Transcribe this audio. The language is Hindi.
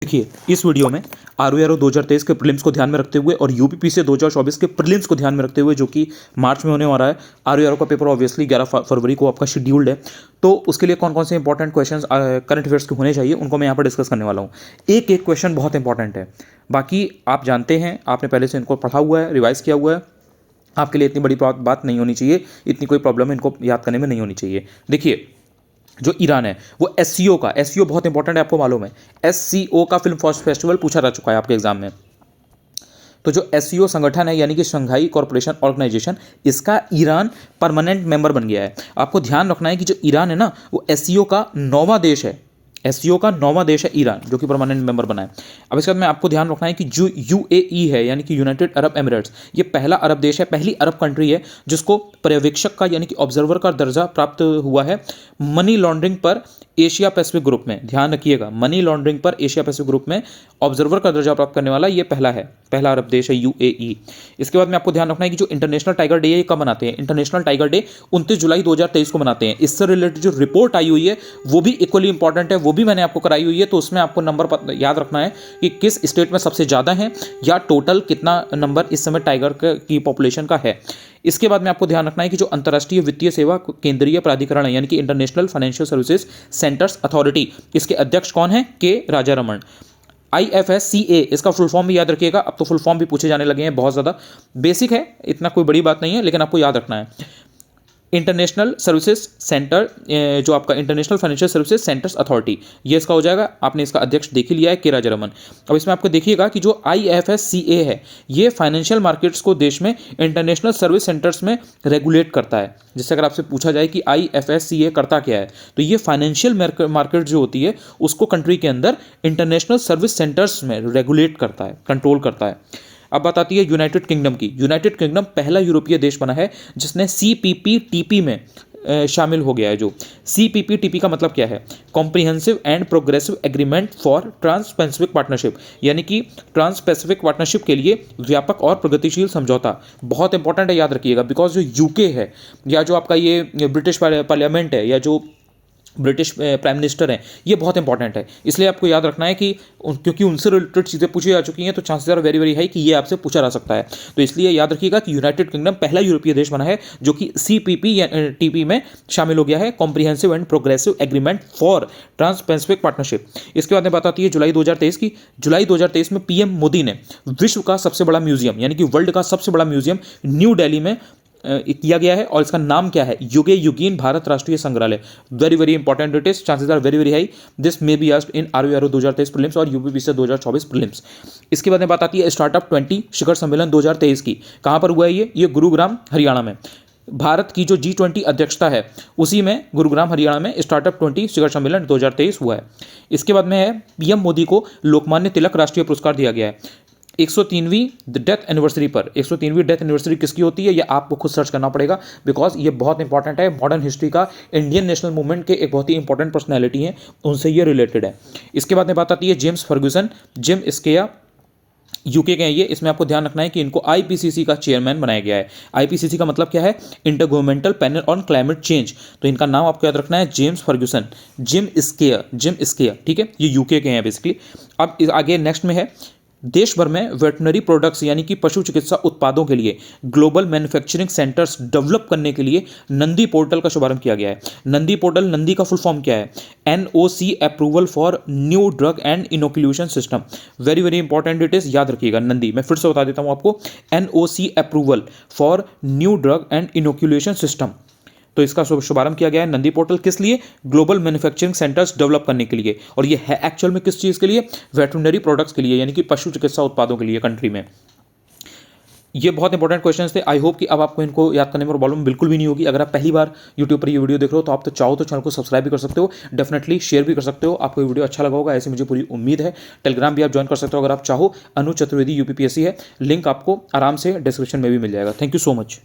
देखिए इस वीडियो में आरओ 2023 के प्रीलिम्स को ध्यान में रखते हुए और यूपीपीसी 2024 के प्रीलिम्स को ध्यान में रखते हुए जो कि मार्च में होने वाला है। आरओ का पेपर ऑब्वियसली 11 फरवरी को आपका शेड्यूल्ड है, तो उसके लिए कौन कौन से इंपॉर्टेंट क्वेश्चंस करंट अफेयर्स के होने चाहिए उनको मैं यहाँ पर डिस्कस करने वाला हूँ। एक एक क्वेश्चन बहुत इंपॉर्टेंट है, बाकी आप जानते हैं, आपने पहले से इनको पढ़ा हुआ है, रिवाइज किया हुआ है, आपके लिए इतनी बड़ी बात नहीं होनी चाहिए, इतनी कोई प्रॉब्लम इनको याद करने में नहीं होनी चाहिए। देखिए जो ईरान है वो एससीओ का, एससीओ बहुत इंपॉर्टेंट है, आपको मालूम है एससीओ का फिल्म फेस्टिवल पूछा जा चुका है आपके एग्जाम में। तो जो एससीओ संगठन है यानी कि शंघाई कॉरपोरेशन ऑर्गेनाइजेशन, इसका ईरान परमानेंट मेंबर बन गया है। आपको ध्यान रखना है कि जो ईरान है ना वो एससीओ का 9वां देश है, एससीओ का 9वां देश है ईरान, जो कि परमानेंट मेंबर बना है। अब इसके बाद में आपको ध्यान रखना है कि जो यूएई है यानी कि यूनाइटेड अरब एमिरेट्स, ये पहला अरब देश है, पहली अरब कंट्री है जिसको पर्यवेक्षक का यानी कि ऑब्जर्वर का दर्जा प्राप्त हुआ है मनी लॉन्ड्रिंग पर एशिया पैसिफिक ग्रुप में। ध्यान रखिएगा, मनी लॉन्ड्रिंग पर एशिया पैसिफिक ग्रुप में ऑब्जर्वर का दर्जा प्राप्त करने वाला ये पहला अरब देश है यूएई। इसके बाद में आपको ध्यान रखना है कि जो इंटरनेशनल टाइगर डे है ये कब मनाते हैं। इंटरनेशनल टाइगर डे 29 जुलाई 2023 को मनाते हैं। इससे रिलेटेड जो रिपोर्ट आई हुई है वो भी इक्वली इंपॉर्टेंट है, वो भी मैंने आपको कराई हुई है, तो उसमें आपको नंबर याद रखना है कि किस स्टेट में सबसे ज़्यादा है या टोटल कितना नंबर इस समय टाइगर की पॉपुलेशन का है। इसके बाद में आपको ध्यान रखना है कि जो अंतर्राष्ट्रीय वित्तीय सेवा केंद्रीय प्राधिकरण है यानी कि international financial services centres authority, इसके अध्यक्ष कौन है, के राजारमण। IFSCA इसका फुल फॉर्म भी याद रखिएगा, अब तो फुल फॉर्म भी पूछे जाने लगे हैं, बहुत ज़्यादा बेसिक है, इतना कोई बड़ी बात नहीं है, लेकिन आपको याद रखना है। इंटरनेशनल सर्विसेज सेंटर, जो आपका international financial services centres authority, ये इसका हो जाएगा। आपने इसका अध्यक्ष देख ही लिया है, के राजारमण। अब इसमें आपको देखिएगा कि जो IFSCA है ये फाइनेंशियल मार्केट्स को देश में इंटरनेशनल सर्विस सेंटर्स में रेगुलेट करता है। जिससे अगर आपसे पूछा जाए कि IFSCA करता क्या है, तो ये फाइनेंशियल मार्केट जो होती है उसको कंट्री के अंदर इंटरनेशनल सर्विस सेंटर्स में रेगुलेट करता है, कंट्रोल करता है। अब बात आती है यूनाइटेड किंगडम की। यूनाइटेड किंगडम पहला यूरोपीय देश बना है जिसने CPTPP में शामिल हो गया है। जो CPTPP का मतलब क्या है, comprehensive and progressive agreement for trans Pacific partnership, यानी कि ट्रांस पैसिफिक पार्टनरशिप के लिए व्यापक और प्रगतिशील समझौता। बहुत इंपॉर्टेंट है, याद रखिएगा, बिकॉज जो यूके है या जो आपका ये ब्रिटिश पार्लियामेंट है या जो ब्रिटिश प्राइम मिनिस्टर हैं, ये बहुत इंपॉर्टेंट है। इसलिए आपको याद रखना है कि क्योंकि उनसे रिलेटेड चीज़ें पूछी जा चुकी हैं तो chances are very very high कि ये आपसे पूछा जा सकता है। तो इसलिए याद रखिएगा कि यूनाइटेड किंगडम पहला यूरोपीय देश बना है जो कि CPTPP में शामिल हो गया है, comprehensive and progressive agreement for trans Pacific partnership. इसके बाद में बात आती है जुलाई 2023 की। जुलाई 2023 में PM मोदी ने विश्व का सबसे बड़ा म्यूजियम यानी कि वर्ल्ड का सबसे बड़ा म्यूजियम न्यू दिल्ली में किया गया है, और इसका नाम क्या है, युगेन भारत राष्ट्रीय संग्रहालय। Very very important it is, chances are very very high this may be asked in RO 2023 prelims और यूपीपीसी 2024 प्रीलिम्स। इसके बाद में बात आती है स्टार्टअप 20 शिखर सम्मेलन 2023 की। कहाँ पर हुआ है ये गुरुग्राम हरियाणा में। भारत की जो G20 अध्यक्षता है उसी में गुरुग्राम हरियाणा में स्टार्टअप 20 शिखर सम्मेलन 2023 हुआ है। इसके बाद में है PM मोदी को लोकमान्य तिलक राष्ट्रीय पुरस्कार दिया गया है 103वीं डेथ एनिवर्सरी पर। 103वीं डेथ एनिवर्सरी किसकी होती है ये आपको खुद सर्च करना पड़ेगा, बिकॉज ये बहुत इंपॉर्टेंट है। मॉडर्न हिस्ट्री का इंडियन नेशनल मूवमेंट के एक बहुत ही इंपॉर्टेंट पर्सनैलिटी हैं, उनसे ये रिलेटेड है। इसके बाद में बात आती है जेम्स फर्ग्यूसन, जिम स्केया, यूके के हैं ये। इसमें आपको ध्यान रखना है कि इनको IPCC का चेयरमैन बनाया गया है। IPCC का मतलब क्या है, inter governmental panel on climate change. तो इनका नाम आपको याद रखना है जेम्स फर्ग्यूसन, जिम स्केयर, ठीक है, ये यूके के हैं बेसिकली। अब आगे नेक्स्ट में है देश भर में वेटनरी प्रोडक्ट्स यानी कि पशु चिकित्सा उत्पादों के लिए ग्लोबल मैन्युफैक्चरिंग सेंटर्स डेवलप करने के लिए नंदी पोर्टल का शुभारंभ किया गया है। नंदी पोर्टल, नंदी का फुल फॉर्म क्या है, NOC approval for new drug and inoculation system. Very very important it is, याद रखिएगा नंदी। मैं फिर से बता देता हूं आपको, NOC approval for new drug and inoculation system. तो इसका शुभारंभ किया गया है नंदी पोर्टल, किस लिए, ग्लोबल मैन्युफैक्चरिंग सेंटर्स डेवलप करने के लिए। और ये है एक्चुअल में किस चीज़ के लिए, वेटरनरी प्रोडक्ट्स के लिए, यानी कि पशु चिकित्सा उत्पादों के लिए कंट्री में। ये बहुत इंपॉर्टेंट क्वेश्चंस थे। आई होप कि अब आपको इनको याद करने में प्रॉब्लम बिल्कुल भी नहीं होगी। अगर आप पहली बार यूट्यूब पर ये वीडियो देख रहे हो तो आप तो चाहो तो चैनल को सब्सक्राइब भी कर सकते हो, डेफिनेटली शेयर भी कर सकते हो। आपको ये वीडियो अच्छा लगा होगा, ऐसी मुझे पूरी उम्मीद है। टेलीग्राम भी आप ज्वाइन कर सकते हो अगर आप चाहो, अनु चतुर्वेदी UPPSC है, लिंक आपको आराम से डिस्क्रिप्शन में भी मिल जाएगा। Thank you so much.